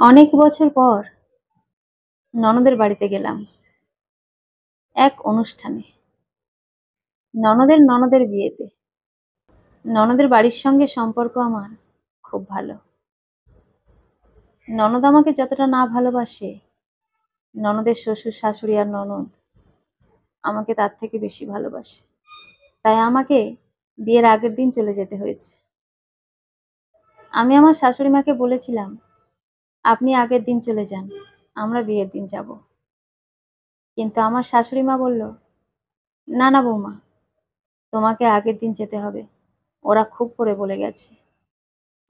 অনেক বছর পর ননদের বাড়িতে গেলাম এক অনুষ্ঠানে। ননদের বিয়েতে। ননদের বাড়ির সঙ্গে সম্পর্ক আমার খুব ভালো। ননদ আমাকে যতটা না ভালোবাসে, ননদের শ্বশুর শাশুড়ি আর ননদ আমাকে তার থেকে বেশি ভালোবাসে। তাই আমাকে বিয়ের আগের দিন চলে যেতে হয়েছে। আমি আমার শাশুড়ি মাকে বলেছিলাম, আপনি আগের দিন চলে যান, আমরা বিয়ের দিন যাব। কিন্তু আমার শাশুড়ি মা বলল, না না বৌমা, তোমাকে আগের দিন যেতে হবে, ওরা খুব করে বলে গেছে।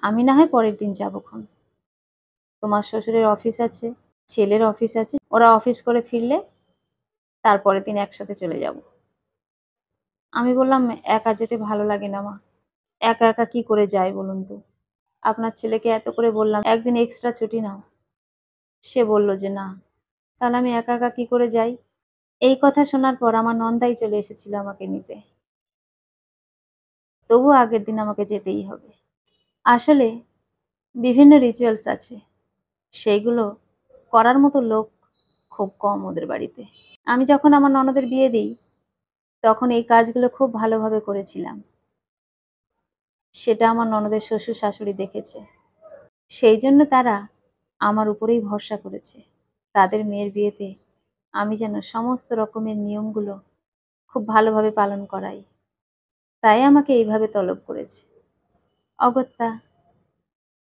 আমি না হয় পরের দিন যাবখন। তোমার শ্বশুরের অফিস আছে, ছেলের অফিস আছে, ওরা অফিস করে ফিরলে তারপরের দিন একসাথে চলে যাব। আমি বললাম, একা যেতে ভালো লাগে না মা, একা একা কি করে যাই বলুন তো। আপনার ছেলেকে এত করে বললাম একদিন এক্সট্রা ছুটি নাও, সে বলল যে না, তাহলে আমি একা একা কি করে যাই। এই কথা শোনার পর আমার নন্দাই চলে এসেছিল আমাকে নিতে। তবু আগের দিন আমাকে যেতেই হবে। আসলে বিভিন্ন রিচুয়ালস আছে, সেইগুলো করার মতো লোক খুব কম ওদের বাড়িতে। আমি যখন আমার ননদের বিয়ে দিই, তখন এই কাজগুলো খুব ভালোভাবে করেছিলাম। সেটা আমার ননদের শ্বশুর শাশুড়ি দেখেছে। সেই জন্য তারা আমার উপরেই ভরসা করেছে। তাদের মেয়ের বিয়েতে আমি যেন সমস্ত রকমের নিয়মগুলো খুব ভালোভাবে পালন করাই। তাই আমাকে এইভাবে তলব করেছে। অগত্যা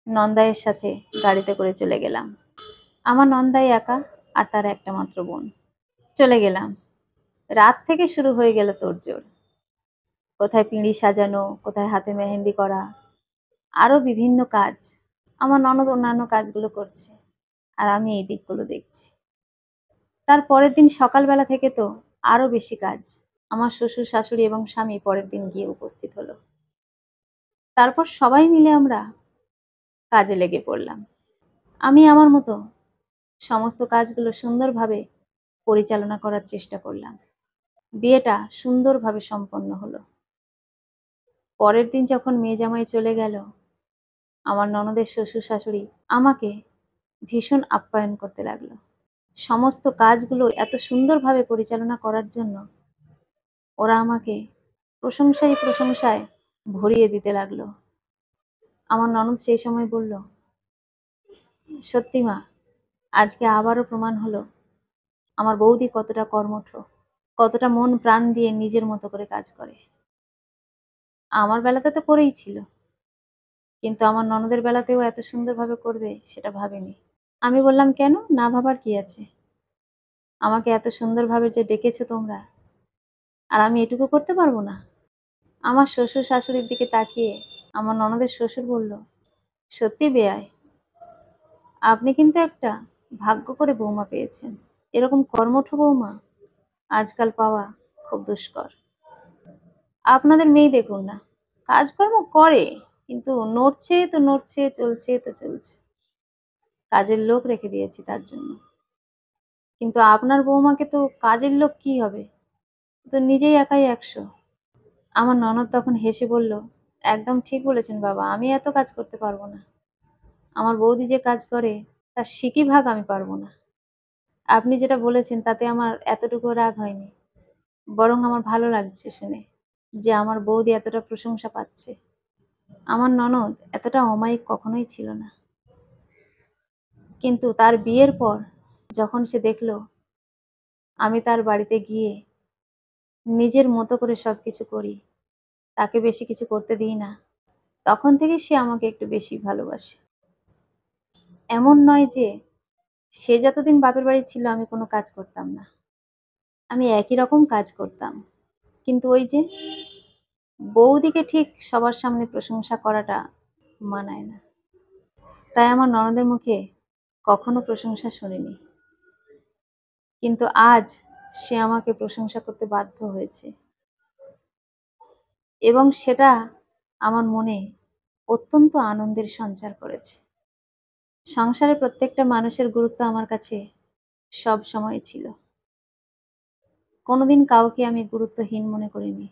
নন্দাইয়ের সাথে গাড়িতে করে চলে গেলাম। আমার নন্দাই একা আর তার একটা মাত্র বোন। চলে গেলাম। রাত থেকে শুরু হয়ে গেল তোড়জোড়। কোথায় পিঁড়ি সাজানো, কোথায় হাতে মেহেন্দি করা, আরো বিভিন্ন কাজ। আমার ননদ অন্যান্য কাজগুলো করছে আর আমি এই দিকগুলো দেখছি। তার পরের দিন সকালবেলা থেকে তো আরো বেশি কাজ। আমার শ্বশুর শাশুড়ি এবং স্বামী পরের দিন গিয়ে উপস্থিত হলো। তারপর সবাই মিলে আমরা কাজে লেগে পড়লাম। আমি আমার মতো সমস্ত কাজগুলো সুন্দরভাবে পরিচালনা করার চেষ্টা করলাম। বিয়েটা সুন্দরভাবে সম্পন্ন হলো। পরের দিন যখন মেয়ে জামাই চলে গেল, আমার ননদের শ্বশুর শাশুড়ি আমাকে ভীষণ আপ্যায়ন করতে লাগলো। সমস্ত কাজগুলো এত সুন্দরভাবে পরিচালনা করার জন্য ওরা আমাকে প্রশংসায় ভরিয়ে দিতে লাগলো। আমার ননদ সেই সময় বলল, সত্যি মা, আজকে আবারও প্রমাণ হলো আমার বৌদি কতটা কর্মঠ, কতটা মন প্রাণ দিয়ে নিজের মতো করে কাজ করে। আমার বেলাতে তো করেই ছিল, কিন্তু আমার ননদের বেলাতেও এত সুন্দরভাবে করবে সেটা ভাবিনি। আমি বললাম, কেন, না ভাবার কি আছে? আমাকে এত সুন্দরভাবে যে ডেকেছো তোমরা, আর আমি এটুকু করতে পারবো না? আমার শ্বশুর শাশুড়ির দিকে তাকিয়ে আমার ননদের শ্বশুর বলল, সত্যি বেয়াই, আপনি কিন্তু একটা ভাগ্য করে বৌমা পেয়েছেন। এরকম কর্মঠ বৌমা আজকাল পাওয়া খুব দুষ্কর। আপনাদের মেয়ে দেখুন না, কাজকর্ম করে, কিন্তু নড়ছে তো নড়ছে, চলছে তো চলছে। কাজের লোক রেখে দিয়েছি তার জন্য। কিন্তু আপনার বৌমাকে তো কাজের লোক কি হবে, তো নিজেই একাই 100। আমার ননদ তখন হেসে বলল, একদম ঠিক বলেছেন বাবা, আমি এত কাজ করতে পারবো না। আমার বৌদি যে কাজ করে তার সিকি ভাগ আমি পারবো না। আপনি যেটা বলেছেন তাতে আমার এতটুকু রাগ হয়নি, বরং আমার ভালো লাগছে শুনে যে আমার বৌদি এতটা প্রশংসা পাচ্ছে। আমার ননদ এতটা অমায়িক কখনোই ছিল না। কিন্তু তার বিয়ের পর যখন সে দেখলো আমি তার বাড়িতে গিয়ে নিজের মতো করে সবকিছু করি, তাকে বেশি কিছু করতে দিই না, তখন থেকে সে আমাকে একটু বেশি ভালোবাসে। এমন নয় যে সে যতদিন বাপের বাড়ি ছিল আমি কোনো কাজ করতাম না, আমি একই রকম কাজ করতাম। কিন্তু ওই যে বৌদিকে ঠিক সবার সামনে প্রশংসা করাটা মানায় না। তাই আমার ননদের মুখে কখনো প্রশংসা শুনিনি। কিন্তু আজ সে আমাকে প্রশংসা করতে বাধ্য হয়েছে, এবং সেটা আমার মনে অত্যন্ত আনন্দের সঞ্চার করেছে। সংসারের প্রত্যেকটা মানুষের গুরুত্ব আমার কাছে সব সময় ছিল। কোনোদিন কাউকে আমি গুরুত্বহীন মনে করিনি।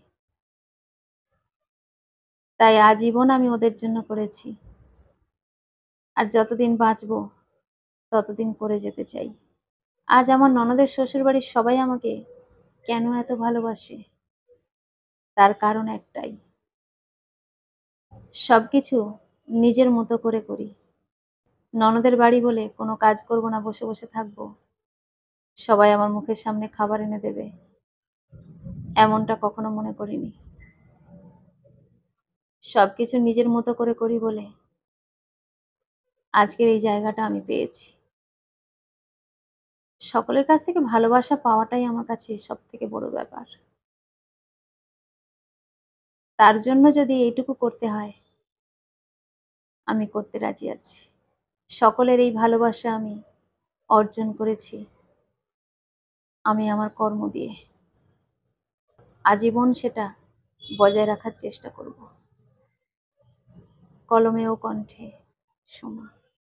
তাই আজীবন আমি ওদের জন্য করেছি। আর যতদিন বাঁচবো ততদিন করে যেতে চাই। আজ আমার ননদের শ্বশুরবাড়ির সবাই আমাকে কেন এত ভালোবাসে, তার কারণ একটাই, সবকিছু নিজের মতো করে করি। ননদের বাড়ি বলে কোনো কাজ করব না, বসে বসে থাকবো, সবাই আমার মুখের সামনে খাবার এনে দেবে, এমনটা কখনো মনে করিনি। সবকিছু নিজের মতো করে করি বলে আজকের এই জায়গাটা আমি পেয়েছি। সকলের কাছ থেকে ভালোবাসা পাওয়াটাই আমার কাছে সব থেকে বড় ব্যাপার। তার জন্য যদি এইটুকু করতে হয়, আমি করতে রাজি আছি। সকলের এই ভালোবাসা আমি অর্জন করেছি আমি আমার কর্ম দিয়ে। আজীবন সেটা বজায় রাখার চেষ্টা করব। কলমে ও কণ্ঠে, সোমা।